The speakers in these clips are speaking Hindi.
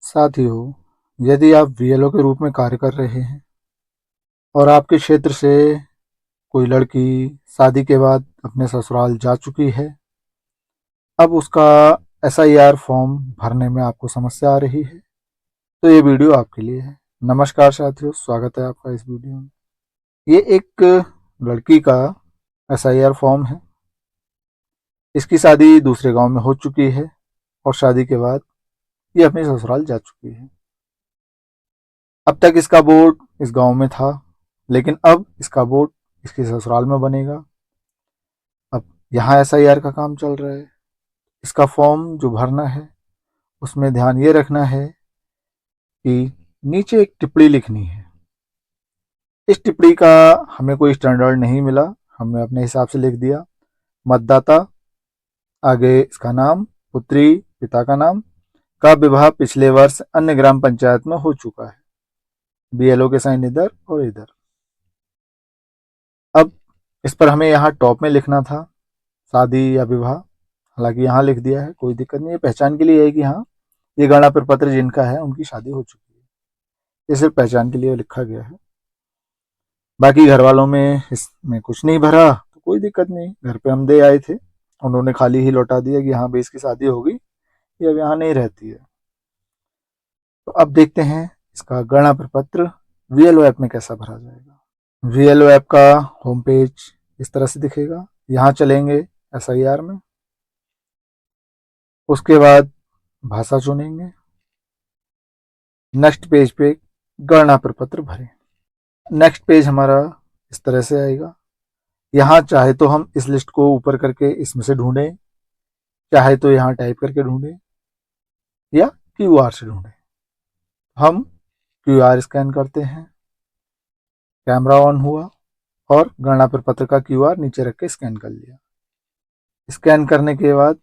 साथियों, यदि आप वीएलओ के रूप में कार्य कर रहे हैं और आपके क्षेत्र से कोई लड़की शादी के बाद अपने ससुराल जा चुकी है, अब उसका एसआईआर फॉर्म भरने में आपको समस्या आ रही है, तो ये वीडियो आपके लिए है। नमस्कार साथियों, स्वागत है आपका इस वीडियो में। ये एक लड़की का एसआईआर फॉर्म है। इसकी शादी दूसरे गांव में हो चुकी है और शादी के बाद ये अपने ससुराल जा चुकी है। अब तक इसका बोर्ड इस गांव में था, लेकिन अब इसका बोर्ड इसके ससुराल में बनेगा। अब यहाँ एसआईआर का काम चल रहा है। इसका फॉर्म जो भरना है उसमें ध्यान ये रखना है कि नीचे एक टिप्पणी लिखनी है। इस टिप्पणी का हमें कोई स्टैंडर्ड नहीं मिला, हमने अपने हिसाब से लिख दिया। मतदाता, आगे इसका नाम, पुत्री पिता का नाम, का विवाह पिछले वर्ष अन्य ग्राम पंचायत में हो चुका है। बीएलओ के साइन इधर और इधर। अब इस पर हमें यहाँ टॉप में लिखना था शादी या विवाह, हालांकि यहाँ लिख दिया है, कोई दिक्कत नहीं है। पहचान के लिए है कि हाँ, ये गणना प्रपत्र जिनका है उनकी शादी हो चुकी है। ये सिर्फ पहचान के लिए लिखा गया है। बाकी घर वालों में इसमें कुछ नहीं भरा तो कोई दिक्कत नहीं, घर पे हम दे आए थे, उन्होंने खाली ही लौटा दिया कि हाँ भाई इसकी शादी होगी, ये अब यहाँ नहीं रहती है। तो अब देखते हैं इसका गणना प्रपत्र वीएलओ ऐप में कैसा भरा जाएगा। वीएलओ ऐप का होम पेज इस तरह से दिखेगा। यहाँ चलेंगे एसआईआर में, उसके बाद भाषा चुनेंगे, नेक्स्ट पेज पे गणना प्रपत्र भरें। नेक्स्ट पेज हमारा इस तरह से आएगा। यहाँ चाहे तो हम इस लिस्ट को ऊपर करके इसमें से ढूंढें, चाहे तो यहाँ टाइप करके ढूंढें या क्यूआर से ढूंढें। हम क्यूआर स्कैन करते हैं, कैमरा ऑन हुआ और गणना प्रपत्र का क्यूआर नीचे रख के स्कैन कर लिया। स्कैन करने के बाद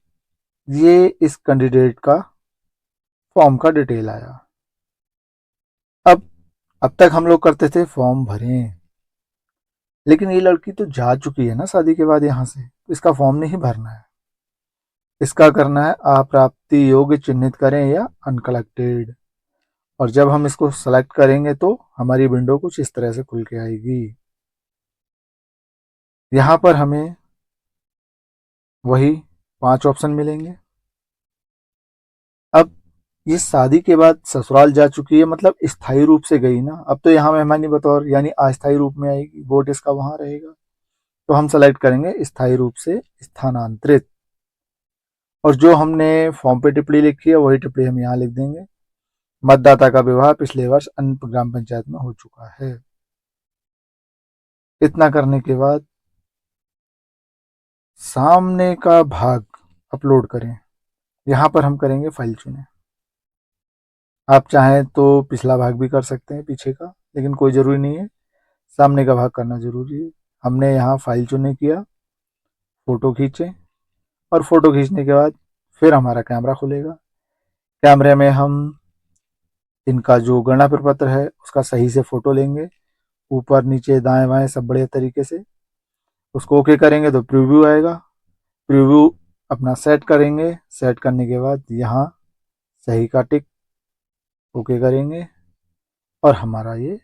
ये इस कैंडिडेट का फॉर्म का डिटेल आया। अब तक हम लोग करते थे फॉर्म भरें, लेकिन ये लड़की तो जा चुकी है ना शादी के बाद यहाँ से, तो इसका फॉर्म नहीं भरना है। इसका करना है अप्राप्ति योग्य चिन्हित करें या अनकलेक्टेड, और जब हम इसको सेलेक्ट करेंगे तो हमारी विंडो कुछ इस तरह से खुल के आएगी। यहाँ पर हमें वही 5 ऑप्शन मिलेंगे। अब ये शादी के बाद ससुराल जा चुकी है, मतलब स्थायी रूप से गई ना, अब तो यहाँ मेहमानी बतौर यानी अस्थायी रूप में आएगी, वोट इसका वहां रहेगा। तो हम सेलेक्ट करेंगे स्थायी रूप से स्थानांतरित, और जो हमने फॉर्म पे टिप्पणी लिखी है वही टिप्पणी हम यहाँ लिख देंगे। मतदाता का विवाह पिछले वर्ष अन्य ग्राम पंचायत में हो चुका है। इतना करने के बाद सामने का भाग अपलोड करें। यहाँ पर हम करेंगे फाइल चुनें। आप चाहें तो पिछला भाग भी कर सकते हैं, पीछे का, लेकिन कोई ज़रूरी नहीं है, सामने का भाग करना ज़रूरी है। हमने यहाँ फाइल चुने किया, फ़ोटो खींचे, और फ़ोटो खींचने के बाद फिर हमारा कैमरा खुलेगा। कैमरे में हम इनका जो गणना प्रपत्र है उसका सही से फ़ोटो लेंगे, ऊपर नीचे दाएं बाएं सब बढ़िया तरीके से। उसको ओके करेंगे तो प्रीव्यू आएगा। प्रीव्यू अपना सेट करेंगे। सेट करने के बाद यहाँ सही का टिक ओके करेंगे और हमारा ये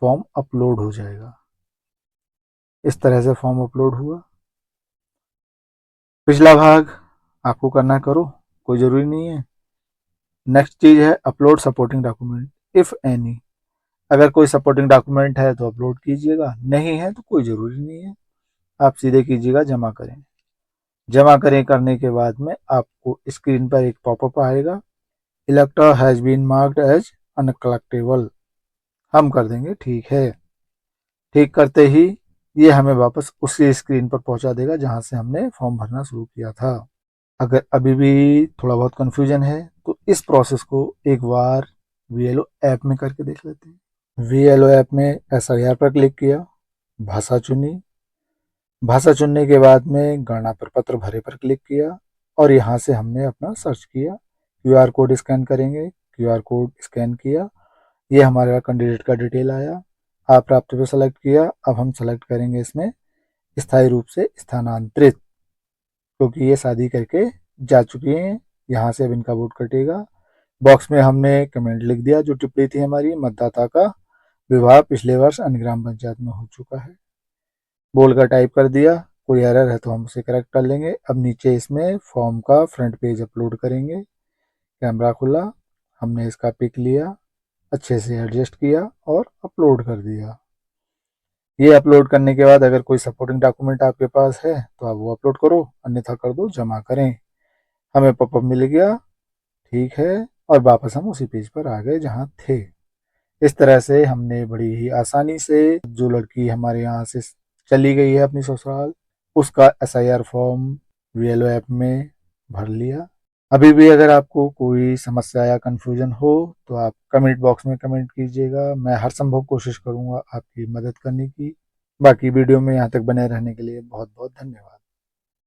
फॉर्म अपलोड हो जाएगा। इस तरह से फॉर्म अपलोड हुआ। पिछला भाग आपको करना करो, कोई ज़रूरी नहीं है। नेक्स्ट चीज़ है upload supporting document if any. अगर कोई सपोर्टिंग डॉक्यूमेंट है तो अपलोड कीजिएगा, नहीं है तो कोई ज़रूरी नहीं है, आप सीधे कीजिएगा जमा करें। जमा करें करने के बाद में आपको स्क्रीन पर एक पॉपअप आएगा, elector has been marked as uncollectable. हम कर देंगे ठीक है। ठीक करते ही ये हमें वापस उसी स्क्रीन पर पहुंचा देगा जहां से हमने फॉर्म भरना शुरू किया था। अगर अभी भी थोड़ा बहुत कन्फ्यूजन है तो इस प्रोसेस को एक बार वीएलओ ऐप में करके देख लेते हैं। वीएलओ ऐप में एसआईआर पर क्लिक किया, भाषा चुनी, भाषा चुनने के बाद में गणना प्रपत्र भरे पर क्लिक किया और यहाँ से हमने अपना सर्च किया। क्यूआर कोड स्कैन करेंगे, क्यूआर कोड स्कैन किया, ये हमारा कैंडिडेट का डिटेल आया। आप प्राप्त पे सेलेक्ट किया। अब हम सेलेक्ट करेंगे इसमें स्थायी रूप से स्थानांतरित, क्योंकि ये शादी करके जा चुकी हैं। यहाँ से अब इनका वोट कटेगा। बॉक्स में हमने कमेंट लिख दिया जो टिप्पणी थी हमारी, मतदाता का विवाह पिछले वर्ष अन्य ग्राम पंचायत में हो चुका है। बोल कर टाइप कर दिया। कोई एरर है तो हम उसे करेक्ट कर लेंगे। अब नीचे इसमें फॉर्म का फ्रंट पेज अपलोड करेंगे। कैमरा खुला, हमने इसका पिक लिया, अच्छे से एडजस्ट किया और अपलोड कर दिया। ये अपलोड करने के बाद अगर कोई सपोर्टिंग डॉक्यूमेंट आपके पास है तो आप वो अपलोड करो, अन्यथा कर दो जमा करें। हमें पॉपअप मिल गया, ठीक है, और वापस हम उसी पेज पर आ गए जहाँ थे। इस तरह से हमने बड़ी ही आसानी से जो लड़की हमारे यहाँ से चली गई है अपनी ससुराल, उसका एसआईआर फॉर्म वीएलओ ऐप में भर लिया। अभी भी अगर आपको कोई समस्या या कन्फ्यूजन हो तो आप कमेंट बॉक्स में कमेंट कीजिएगा। मैं हर संभव कोशिश करूंगा आपकी मदद करने की। बाकी वीडियो में यहाँ तक बने रहने के लिए बहुत बहुत धन्यवाद।